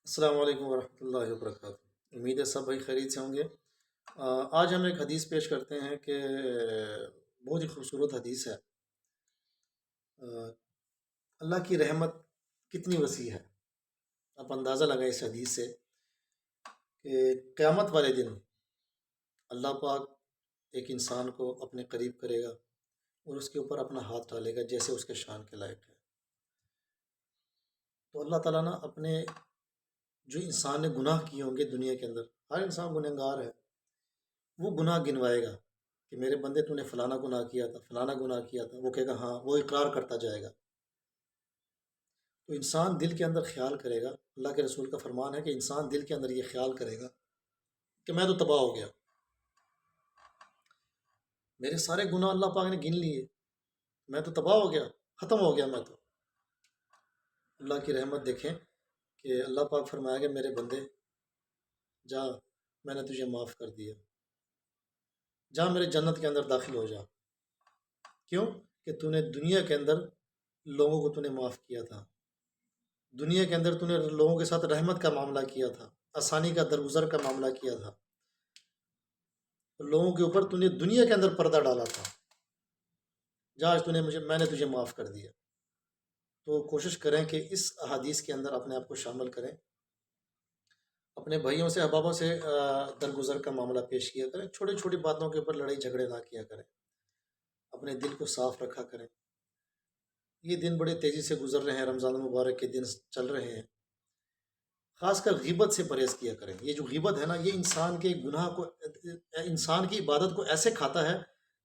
السلام علیکم ورحمۃ اللہ وبرکاتہ۔ امید ہے سب بھائی خیریت سے ہوں گے۔ آج ہم ایک حدیث پیش کرتے ہیں کہ بہت ہی خوبصورت حدیث ہے۔ آ، اللہ کی رحمت کتنی وسیع ہے۔ آپ اندازہ لگائیں اس حدیث سے کہ قیامت والے دن اللہ پاک ایک انسان کو اپنے قریب کرے گا اور اس کے اوپر اپنا ہاتھ ڈالے گا جیسے اس کے شان کے لائق ہے۔ تو اللہ تعالیٰ نا اپنے جو انسان نے گناہ کیے ہوں گے دنیا کے اندر، ہر انسان گنہگار ہے، وہ گناہ گنوائے گا کہ میرے بندے تو نے فلانا گناہ کیا تھا، فلانا گناہ کیا تھا۔ وہ کہے گا ہاں، وہ اقرار کرتا جائے گا۔ تو انسان دل کے اندر خیال کرے گا، اللہ کے رسول کا فرمان ہے کہ انسان دل کے اندر یہ خیال کرے گا کہ میں تو تباہ ہو گیا، میرے سارے گناہ اللہ پاک نے گن لیے، میں تو تباہ ہو گیا، ختم ہو گیا میں تو۔ اللہ کی رحمت دیکھیں کہ اللہ پاک فرمایا کہ میرے بندے جا، میں نے تجھے معاف کر دیا، جا میرے جنت کے اندر داخل ہو جا۔ کیوں؟ کہ تو نے دنیا کے اندر لوگوں کو تو نے معاف کیا تھا، دنیا کے اندر تو نے لوگوں کے ساتھ رحمت کا معاملہ کیا تھا، آسانی کا درگزر کا معاملہ کیا تھا، لوگوں کے اوپر تو نے دنیا کے اندر پردہ ڈالا تھا۔ جا آج میں نے تجھے معاف کر دیا۔ تو کوشش کریں کہ اس احادیث کے اندر اپنے آپ کو شامل کریں، اپنے بھائیوں سے احبابوں سے درگزر کا معاملہ پیش کیا کریں، چھوٹی چھوٹی باتوں کے اوپر لڑائی جھگڑے نہ کیا کریں، اپنے دل کو صاف رکھا کریں۔ یہ دن بڑے تیزی سے گزر رہے ہیں، رمضان المبارک کے دن چل رہے ہیں، خاص کر غیبت سے پرہیز کیا کریں۔ یہ جو غیبت ہے نا، یہ انسان کے گناہ کو، انسان کی عبادت کو ایسے کھاتا ہے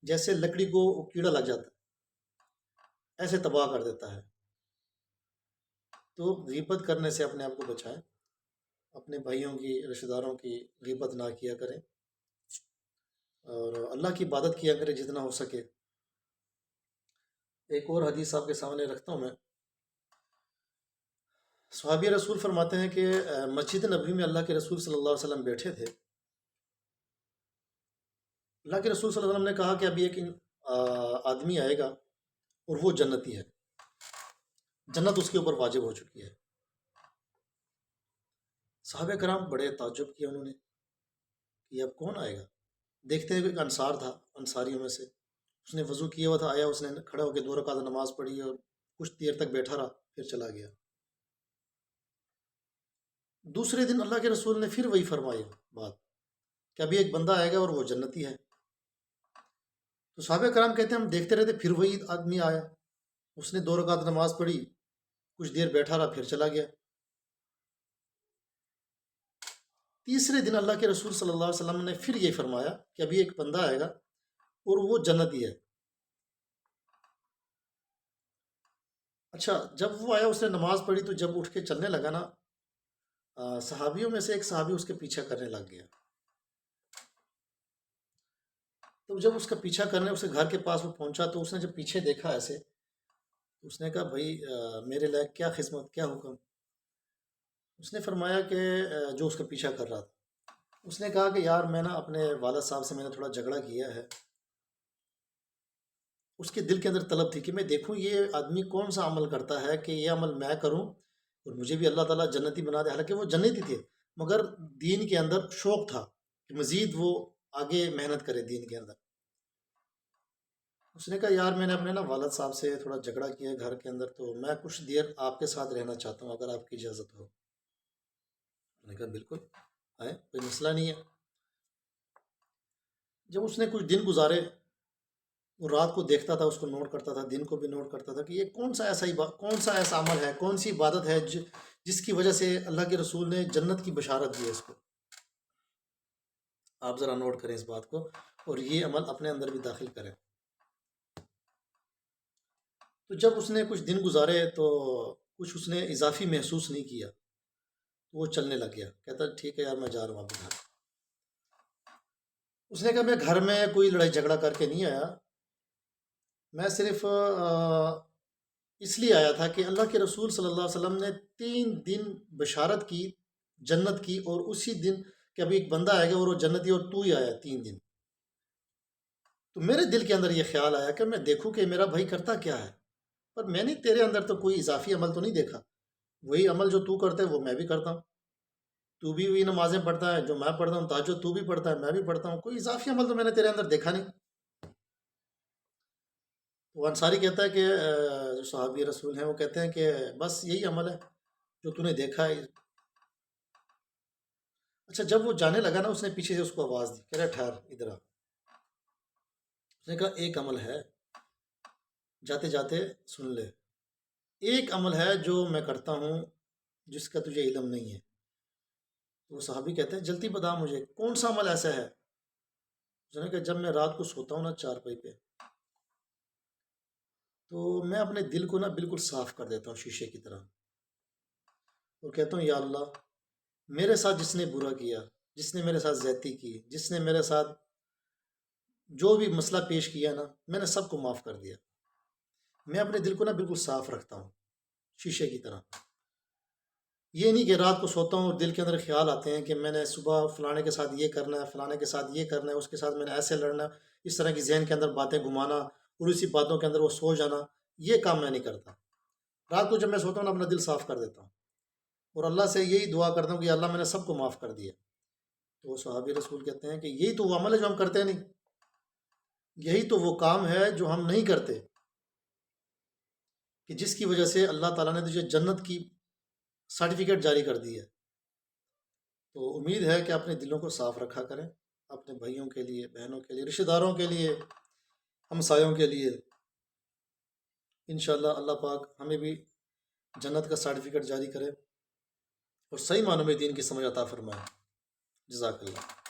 جیسے لکڑی کو کیڑا لگ جاتا ہے، ایسے تباہ کر دیتا ہے۔ تو غیبت کرنے سے اپنے آپ کو بچائیں، اپنے بھائیوں کی، رشتہ داروں کی غیبت نہ کیا کریں، اور اللہ کی عبادت کیا کریں جتنا ہو سکے۔ ایک اور حدیث آپ کے سامنے رکھتا ہوں میں۔ صحابی رسول فرماتے ہیں کہ مسجد نبوی میں اللہ کے رسول صلی اللہ علیہ وسلم بیٹھے تھے۔ اللہ کے رسول صلی اللہ علیہ وسلم نے کہا کہ ابھی ایک آدمی آئے گا اور وہ جنتی ہے، جنت اس کے اوپر واجب ہو چکی ہے۔ صحابہ کرام بڑے تعجب کیا انہوں نے کہ یہ اب کون آئے گا۔ دیکھتے ہیں کہ ایک انصار تھا، انصاریوں میں سے، اس نے وضو کیا ہوا تھا، آیا، اس نے کھڑا ہو کے 2 رکعت نماز پڑھی اور کچھ دیر تک بیٹھا رہا، پھر چلا گیا۔ دوسرے دن اللہ کے رسول نے پھر وہی فرمائی بات کہ ابھی ایک بندہ آئے گا اور وہ جنتی ہے۔ تو صحابہ کرام کہتے ہیں ہم دیکھتے رہتے، پھر وہی آدمی آیا، اس نے 2 رکعت نماز پڑھی، کچھ دیر بیٹھا رہا، پھر چلا گیا۔ تیسرے دن اللہ کے رسول صلی اللہ علیہ وسلم نے پھر یہ فرمایا کہ ابھی ایک بندہ آئے گا اور وہ جنتی ہے۔ اچھا، جب وہ آیا، اس نے نماز پڑھی، تو جب اٹھ کے چلنے لگا نا، صحابیوں میں سے ایک صحابی اس کے پیچھا کرنے لگ گیا۔ تو جب اس کا پیچھا کرنے اس کے گھر کے پاس وہ پہنچا، تو اس نے جب پیچھے دیکھا ایسے، تو اس نے کہا بھائی میرے لائق کیا خدمت، کیا حکم؟ اس نے فرمایا کہ جو اس کا پیچھا کر رہا تھا، اس نے کہا کہ یار میں نا اپنے والد صاحب سے میں نے تھوڑا جھگڑا کیا ہے۔ اس کے دل کے اندر طلب تھی کہ میں دیکھوں یہ آدمی کون سا عمل کرتا ہے کہ یہ عمل میں کروں اور مجھے بھی اللہ تعالیٰ جنتی بنا دے۔ حالانکہ وہ جنتی تھے، مگر دین کے اندر شوق تھا کہ مزید وہ آگے محنت کرے دین کے اندر۔ اس نے کہا یار میں نے اپنے نا والد صاحب سے تھوڑا جھگڑا کیا ہے گھر کے اندر، تو میں کچھ دیر آپ کے ساتھ رہنا چاہتا ہوں، اگر آپ کی اجازت ہو۔ میں نے کہا بالکل آئے، کوئی مسئلہ نہیں ہے۔ جب اس نے کچھ دن گزارے، وہ رات کو دیکھتا تھا، اس کو نوٹ کرتا تھا، دن کو بھی نوٹ کرتا تھا کہ یہ کون سا ایسا عمل ہے، کون سی عبادت ہے جس کی وجہ سے اللہ کے رسول نے جنت کی بشارت دی ہے اس کو۔ آپ ذرا نوٹ کریں اس بات کو اور یہ عمل اپنے اندر بھی داخل کریں۔ تو جب اس نے کچھ دن گزارے تو کچھ اس نے اضافی محسوس نہیں کیا، تو وہ چلنے لگ گیا، کہتا ٹھیک ہے یار میں جا رہا ہوں آپ گھر۔ اس نے کہا میں گھر میں کوئی لڑائی جھگڑا کر کے نہیں آیا، میں صرف اس لیے آیا تھا کہ اللہ کے رسول صلی اللہ علیہ وسلم نے 3 دن بشارت کی جنت کی، اور اسی دن کہ ابھی ایک بندہ آئے گا اور وہ جنتی، اور تو ہی آیا 3 دن۔ تو میرے دل کے اندر یہ خیال آیا کہ میں دیکھوں کہ میرا بھائی کرتا کیا ہے، پر میں نے تیرے اندر تو کوئی اضافی عمل تو نہیں دیکھا، وہی عمل جو تو کرتا ہے وہ میں بھی کرتا ہوں۔ تو بھی وہی نمازیں پڑھتا ہے جو میں پڑھتا ہوں، تہجد تو بھی پڑھتا ہے میں بھی پڑھتا ہوں، کوئی اضافی عمل تو میں نے تیرے اندر دیکھا نہیں۔ وہ انصاری کہتا ہے کہ جو صحابی رسول ہیں وہ کہتے ہیں کہ بس یہی عمل ہے جو تو نے دیکھا ہے۔ اچھا جب وہ جانے لگا نا، اس نے پیچھے سے اس کو آواز دی، کہہ رہا ٹھہر ادھر آ۔ اس نے کہا ایک عمل ہے، جاتے جاتے سن لے، ایک عمل ہے جو میں کرتا ہوں جس کا تجھے علم نہیں ہے۔ تو وہ صحابی کہتے ہیں جلدی بتا مجھے کون سا عمل ایسا ہے؟ اس نے کہا جب میں رات کو سوتا ہوں نا چارپائی پہ، تو میں اپنے دل کو نا بالکل صاف کر دیتا ہوں شیشے کی طرح، اور کہتا ہوں یا اللہ، میرے ساتھ جس نے برا کیا، جس نے میرے ساتھ زیادتی کی، جس نے میرے ساتھ جو بھی مسئلہ پیش کیا نا، میں نے سب کو معاف کر دیا۔ میں اپنے دل کو نا بالکل صاف رکھتا ہوں شیشے کی طرح۔ یہ نہیں کہ رات کو سوتا ہوں اور دل کے اندر خیال آتے ہیں کہ میں نے صبح فلانے کے ساتھ یہ کرنا ہے، فلانے کے ساتھ یہ کرنا ہے، اس کے ساتھ میں نے ایسے لڑنا ہے، اس طرح کی ذہن کے اندر باتیں گھمانا اور اسی باتوں کے اندر وہ سو جانا، یہ کام میں نہیں کرتا۔ رات کو جب میں سوتا ہوں نا اپنا دل صاف کر دیتا ہوں اور اللہ سے یہی دعا کرتا ہوں کہ اللہ میں نے سب کو معاف کر دیا۔ تو صحابی رسول کہتے ہیں کہ یہی تو وہ عمل ہے جو ہم کرتے نہیں، یہی تو وہ کام ہے جو ہم نہیں کرتے، کہ جس کی وجہ سے اللہ تعالیٰ نے تجھے جنت کی سرٹیفکیٹ جاری کر دی ہے۔ تو امید ہے کہ اپنے دلوں کو صاف رکھا کریں، اپنے بھائیوں کے لیے، بہنوں کے لیے، رشتہ داروں کے لیے، ہمسایوں کے لیے۔ انشاءاللہ اللہ پاک ہمیں بھی جنت کا سرٹیفکیٹ جاری کرے اور صحیح معنوں میں دین کی سمجھ عطا فرمائے۔ جزاک اللہ۔